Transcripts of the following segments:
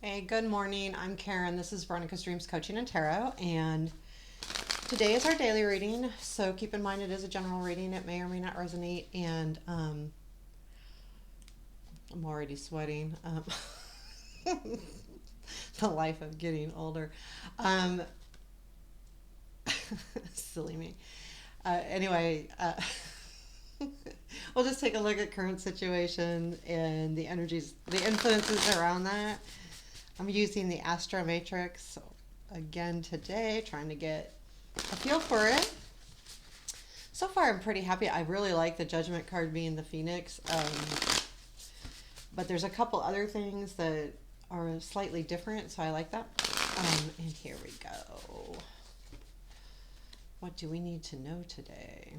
Hey, good morning. I'm Karen. This is Veronica's Dreams Coaching and Tarot, and today is our daily reading. So keep in mind it is a general reading. It may or may not resonate, and I'm already sweating. The life of getting older. Um, Silly me. Anyway, we'll just take a look at current situation and the energies, the influences around that. I'm using the Astromatrix again today, trying to get a feel for it. So far, I'm pretty happy. I really like the Judgment card being the Phoenix, but there's a couple other things that are slightly different, so I like that. And here we go. What do we need to know today?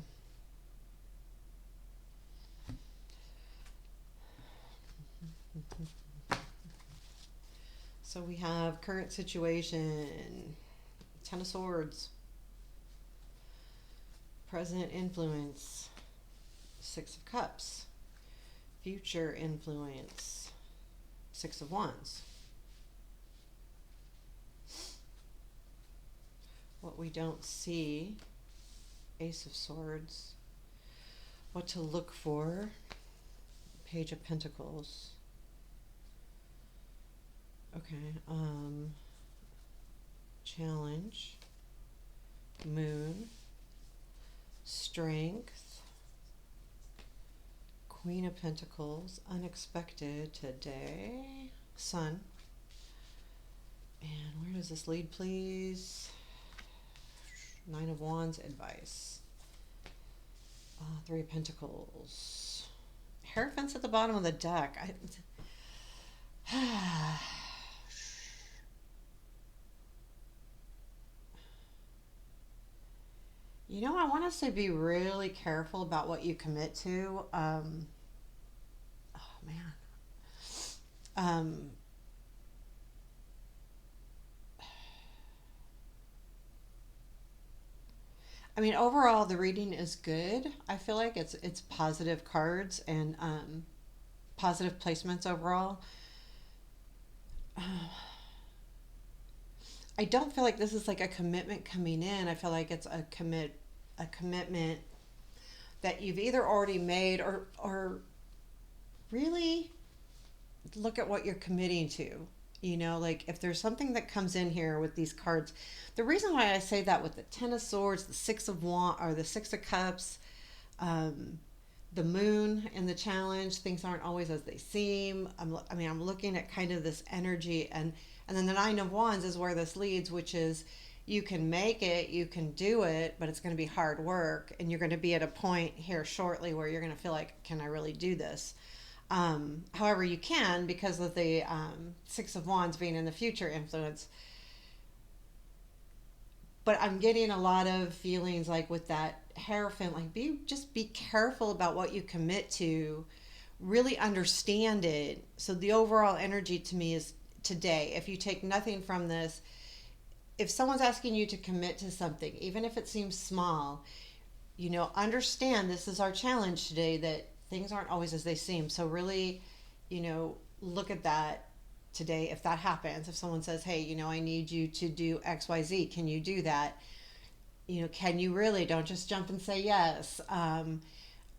So we have current situation, Ten of Swords, present influence, Six of Cups, future influence, Six of Wands. What we don't see, Ace of Swords. What to look for, Page of Pentacles. Okay, challenge, Moon, Strength, Queen of Pentacles, unexpected today, Sun. And where does this lead, please? Nine of Wands, advice. Three of Pentacles. Hierophant's at the bottom of the deck. You know, I want us to be really careful about what you commit to. Oh man. Um, I mean, overall, the reading is good. I feel like it's positive cards and positive placements overall. I don't feel like this is like a commitment coming in. I feel like it's a commitment that you've either already made or really look at what you're committing to. You know, like if there's something that comes in here with these cards, the reason why I say that with the Ten of Swords, the Six of Wands, or the Six of Cups, um, the Moon and the challenge, things aren't always as they seem. I'm looking at kind of this energy, and then the Nine of Wands is where this leads, which is you can make it, you can do it, but it's going to be hard work, and you're going to be at a point here shortly where you're going to feel like, can I really do this? However, you can, because of the Six of Wands being in the future influence. But I'm getting a lot of feelings like with that Hierophant, like be careful about what you commit to, really understand it. So the overall energy to me is today, if you take nothing from this, if someone's asking you to commit to something, even if it seems small, you know, understand this is our challenge today, that things aren't always as they seem. So really, you know, look at that today. If that happens, if someone says, hey, you know, I need you to do XYZ, can you do that? You know, can you really? Don't just jump and say yes.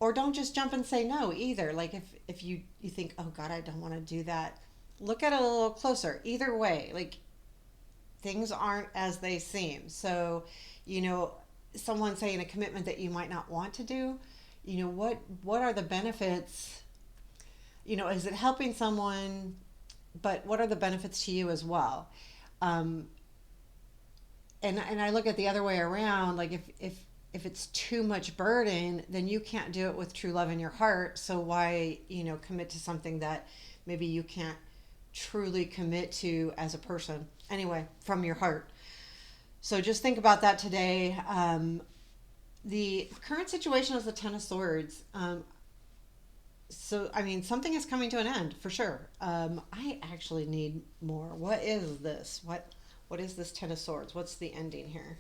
Or don't just jump and say no either. Like if you think, oh God, I don't want to do that, look at it a little closer. Either way, like things aren't as they seem. So, you know, someone saying a commitment that you might not want to do, you know, what are the benefits? You know, is it helping someone? But what are the benefits to you as well? Um, and I look at the other way around. Like if it's too much burden, then you can't do it with true love in your heart. So why, you know, commit to something that maybe you can't truly commit to as a person anyway from your heart. So just think about that today. The current situation is the Ten of Swords. So I mean, something is coming to an end for sure. I actually need more. What is this? What is this Ten of Swords? What's the ending here?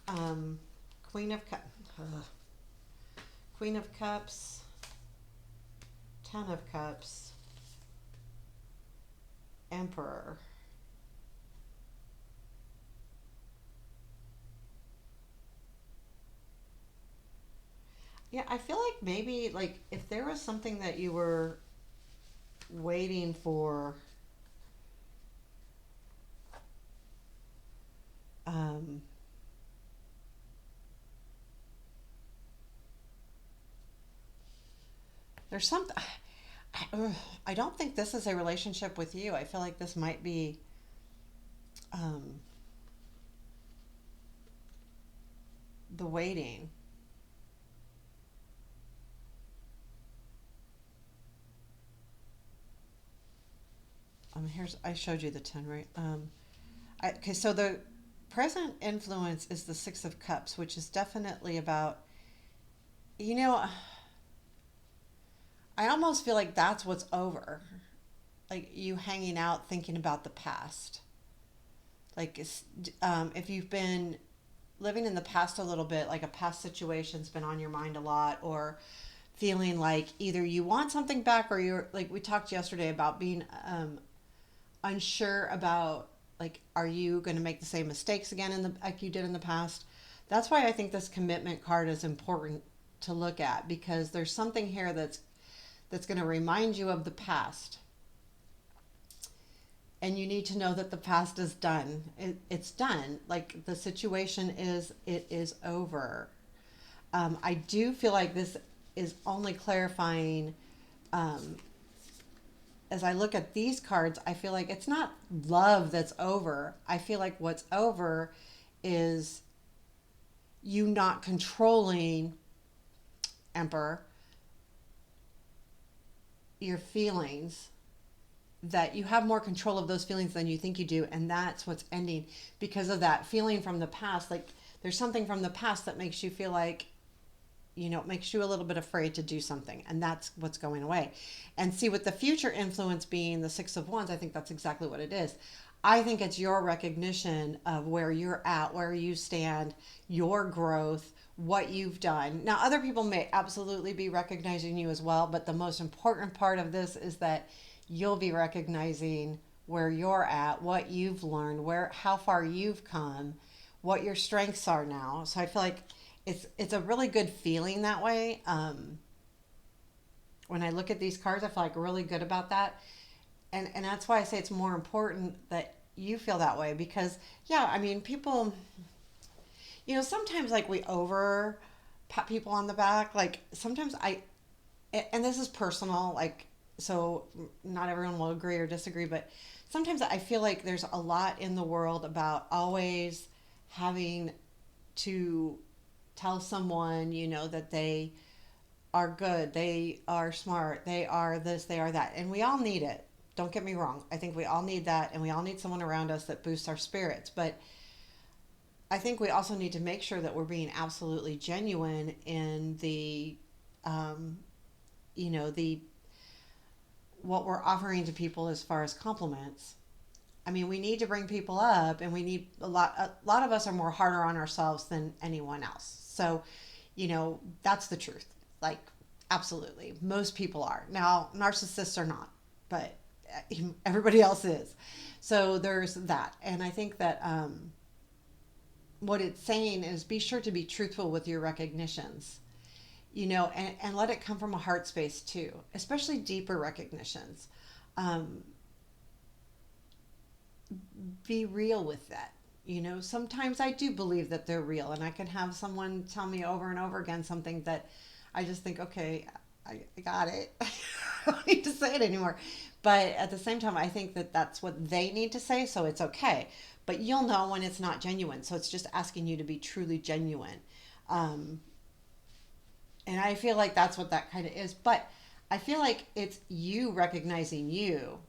Um, Queen of Cups. Queen of Cups. Ten of Cups. Emperor. Yeah, I feel like maybe like if there was something that you were waiting for, um, there's something. I don't think this is a relationship with you. I feel like this might be um, the waiting. Here's I showed you the 10, right? Okay, so the present influence is the Six of Cups, which is definitely about, you know, I almost feel like that's what's over. Like you hanging out thinking about the past. Like if you've been living in the past a little bit, like a past situation's been on your mind a lot, or feeling like either you want something back or you're like we talked yesterday about being unsure about like are you going to make the same mistakes again in the like you did in the past. That's why I think this commitment card is important to look at, because there's something here that's going to remind you of the past, and you need to know that the past is done. It's done. Like the situation is, it is over. I do feel like this is only clarifying. um, as I look at these cards, I feel like it's not love that's over. I feel like what's over is you not controlling, Emperor, your feelings, that you have more control of those feelings than you think you do, and that's what's ending because of that feeling from the past. Like there's something from the past that makes you feel like, it makes you a little bit afraid to do something, and that's what's going away. And see, with the future influence being the Six of Wands, I think that's exactly what it is. I think it's your recognition of where you're at, where you stand, your growth, what you've done. Now other people may absolutely be recognizing you as well, but the most important part of this is that you'll be recognizing where you're at, what you've learned, where how far you've come, what your strengths are now. So I feel like it's a really good feeling that way. When I look at these cards, I feel like really good about that, and that's why I say it's more important that you feel that way, because yeah, I mean people, sometimes like we over pat people on the back. Like sometimes and this is personal, like, so not everyone will agree or disagree, but sometimes I feel like there's a lot in the world about always having to tell someone, that they are good, they are smart, they are this, they are that. And we all need it. Don't get me wrong. I think we all need that, and we all need someone around us that boosts our spirits. But I think we also need to make sure that we're being absolutely genuine in um, the what we're offering to people as far as compliments. I mean, we need to bring people up, and we need a lot of us are more harder on ourselves than anyone else. So, that's the truth. Like, absolutely. Most people are. Now, narcissists are not, but everybody else is. So there's that. And I think that what it's saying is be sure to be truthful with your recognitions, and let it come from a heart space too, especially deeper recognitions. Um, be real with that. Sometimes I do believe that they're real, and I can have someone tell me over and over again something that I just think, okay, I got it. I don't need to say it anymore. But at the same time, I think that that's what they need to say, so it's okay. But you'll know when it's not genuine. So it's just asking you to be truly genuine. Um, and I feel like that's what that kind of is. But I feel like it's you recognizing you.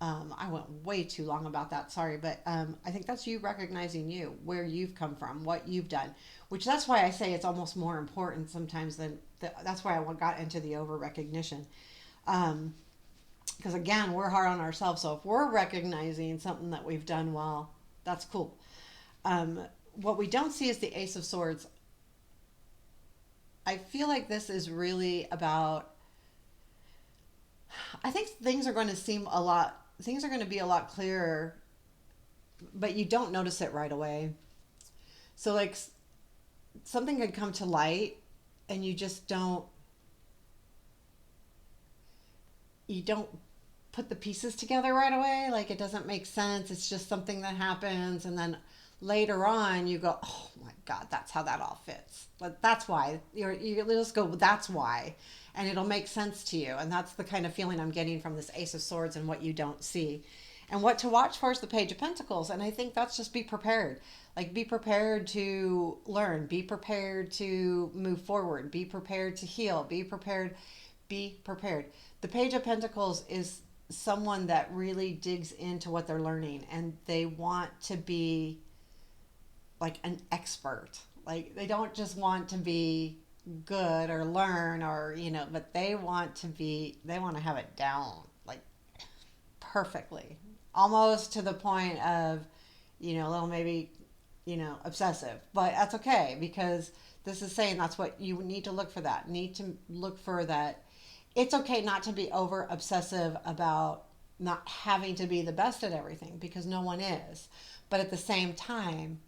I went way too long about that. Sorry, but I think that's you recognizing you, where you've come from, what you've done. Which that's why I say it's almost more important sometimes than that's why I got into the over recognition. Because again, we're hard on ourselves. So if we're recognizing something that we've done well, that's cool. Um, what we don't see is the Ace of Swords. I feel like this is really about. I think things are going to seem a lot. things are going to be a lot clearer, but you don't notice it right away. So like something could come to light and you don't put the pieces together right away. Like it doesn't make sense. It's just something that happens. And then later on, you go, oh my God, that's how that all fits. But that's why. You just go, that's why. And it'll make sense to you. And that's the kind of feeling I'm getting from this Ace of Swords and what you don't see. And what to watch for is the Page of Pentacles. And I think that's just be prepared. Like be prepared to learn, be prepared to move forward, be prepared to heal, be prepared, be prepared. The Page of Pentacles is someone that really digs into what they're learning and they want to be like an expert. Like they don't just want to be good or learn or, but they want to have it down like perfectly. Almost to the point of, a little maybe, obsessive. But that's okay because this is saying that's what you need to look for that. Need to look for that. It's okay not to be over obsessive about not having to be the best at everything because no one is. But at the same time,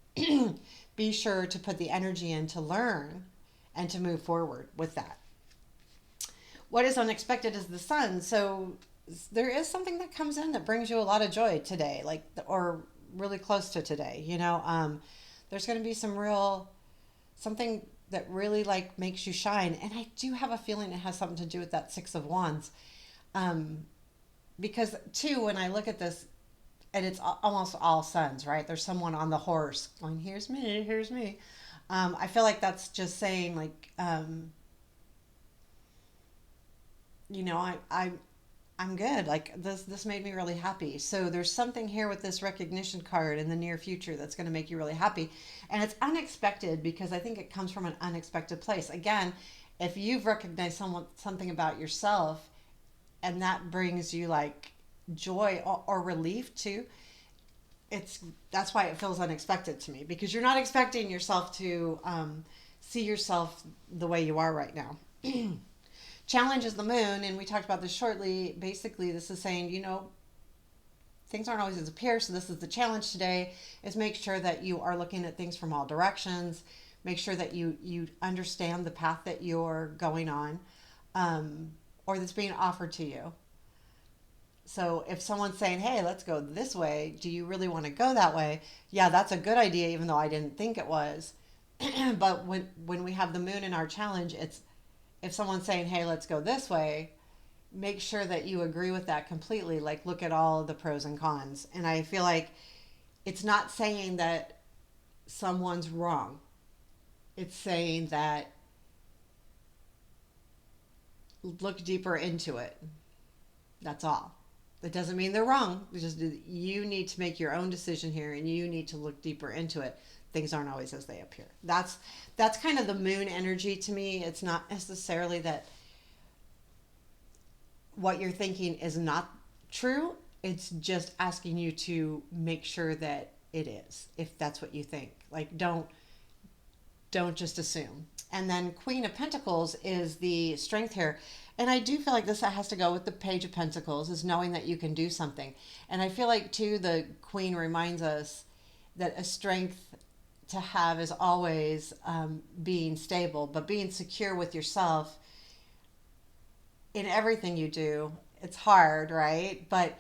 be sure to put the energy in to learn and to move forward with that. What is unexpected is the sun. So there is something that comes in that brings you a lot of joy today, like, or really close to today. There's going to be something that really like makes you shine. And I do have a feeling it has something to do with that Six of Wands. Because too, when I look at this, and it's almost all suns, right? There's someone on the horse going, here's me, here's me. I feel like that's just saying like, I'm good. Like this made me really happy. So there's something here with this recognition card in the near future that's going to make you really happy. And it's unexpected because I think it comes from an unexpected place. Again, if you've recognized something about yourself and that brings you like joy or relief too, that's why it feels unexpected to me because you're not expecting yourself to see yourself the way you are right now. Challenge is the moon, and we talked about this shortly. Basically, this is saying, things aren't always as appear, so this is the challenge today, is make sure that you are looking at things from all directions. Make sure that you understand the path that you're going on, or that's being offered to you. So if someone's saying, hey, let's go this way, do you really want to go that way? Yeah, that's a good idea, even though I didn't think it was. But when we have the moon in our challenge, it's if someone's saying, hey, let's go this way, make sure that you agree with that completely. Like, look at all of the pros and cons. And I feel like it's not saying that someone's wrong. It's saying that look deeper into it. That's all. That doesn't mean they're wrong. It's just you need to make your own decision here and you need to look deeper into it. Things aren't always as they appear. That's kind of the moon energy to me. It's not necessarily that what you're thinking is not true. It's just asking you to make sure that it is, if that's what you think. Like don't just assume. And then Queen of Pentacles is the strength here. And I do feel like this has to go with the Page of Pentacles, is knowing that you can do something. And I feel like too the Queen reminds us that a strength to have is always being stable, but being secure with yourself in everything you do. It's hard, right? But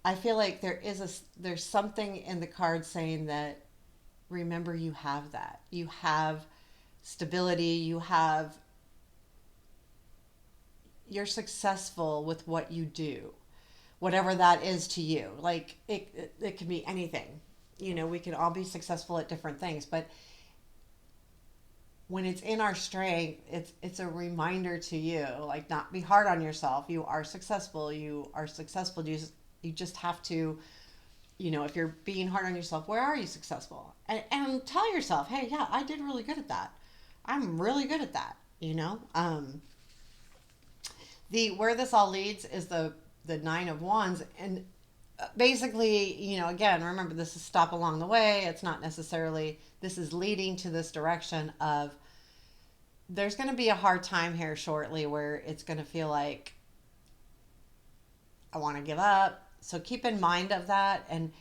I feel like there's something in the card saying that remember you have that. You have stability, you're successful with what you do. Whatever that is to you. Like it can be anything. We can all be successful at different things, but when it's in our strength, it's a reminder to you, like not be hard on yourself. You are successful. You are successful. You just have to, if you're being hard on yourself, where are you successful? And tell yourself, hey, yeah, I did really good at that. I'm really good at that. Where this all leads is the Nine of Wands, and basically, again, remember this is stop along the way. It's not necessarily, this is leading to this direction of there's going to be a hard time here shortly where it's going to feel like I want to give up. So keep in mind of that. And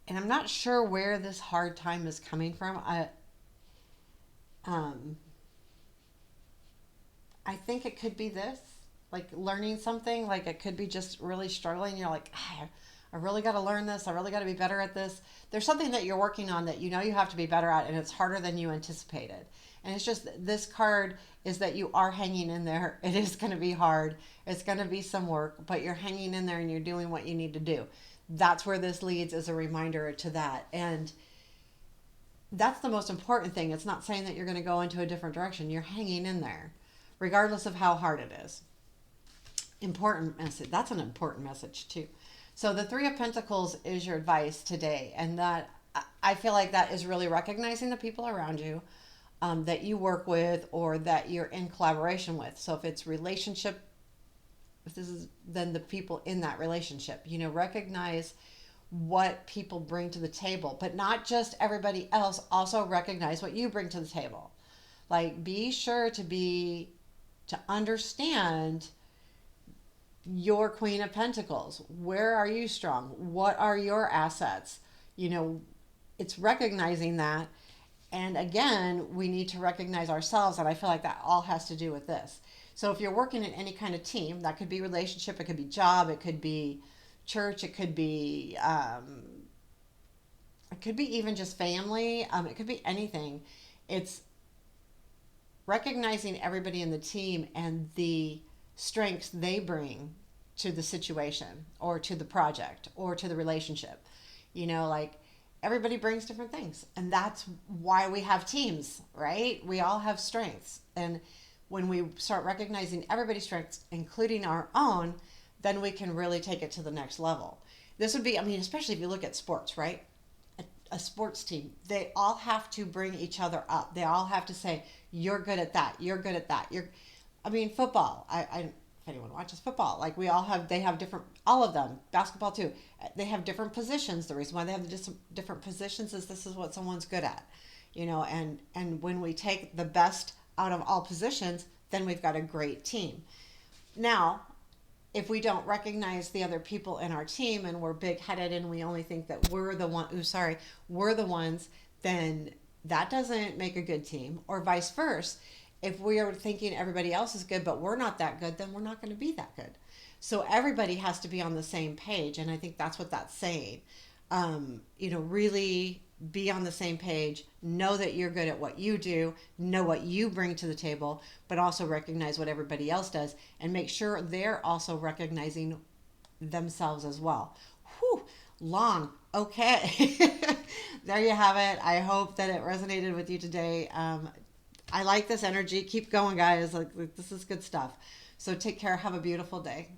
I'm not sure where this hard time is coming from. Um, I think it could be this, like learning something. Like it could be just really struggling. You're like, I really got to learn this. I really got to be better at this. There's something that you're working on that you know you have to be better at, and it's harder than you anticipated. And it's just this card is that you are hanging in there. It is going to be hard. It's going to be some work, but you're hanging in there and you're doing what you need to do. That's where this leads as a reminder to that. And that's the most important thing. It's not saying that you're going to go into a different direction. You're hanging in there, regardless of how hard it is. Important message. That's an important message too. So the Three of Pentacles is your advice today, and that I feel like that is really recognizing the people around you that you work with or that you're in collaboration with. So if it's relationship, if this is then the people in that relationship, you know, recognize what people bring to the table, but not just everybody else. Also recognize what you bring to the table. Like be sure to understand your Queen of Pentacles. Where are you strong? What are your assets? You know, it's recognizing that. And again, we need to recognize ourselves. And I feel like that all has to do with this. So if you're working in any kind of team, that could be relationship, it could be job, it could be church, it could be even just family. It could be anything. It's recognizing everybody in the team and the strengths they bring to the situation or to the project or to the relationship. You know, like everybody brings different things. And that's why we have teams, right? We all have strengths. And when we start recognizing everybody's strengths, including our own, then we can really take it to the next level. This would be, I mean, especially if you look at sports, right? A sports team, they all have to bring each other up. They all have to say, you're good at that. You're good at that. I mean, football. If anyone watches football, like they have different, all of them, basketball too. They have different positions. The reason why they have the different positions is this is what someone's good at, you know, and when we take the best out of all positions, then we've got a great team. Now, if we don't recognize the other people in our team and we're big headed and we only think that we're the ones, then that doesn't make a good team, or vice versa. If we are thinking everybody else is good, but we're not that good, then we're not going to be that good. So everybody has to be on the same page. And I think that's what that's saying. You know, really be on the same page, know that you're good at what you do, know what you bring to the table, but also recognize what everybody else does and make sure they're also recognizing themselves as well. Whew, long. Okay. There you have it. I hope that it resonated with you today. I like this energy. Keep going, guys. Like this is good stuff. So take care. Have a beautiful day.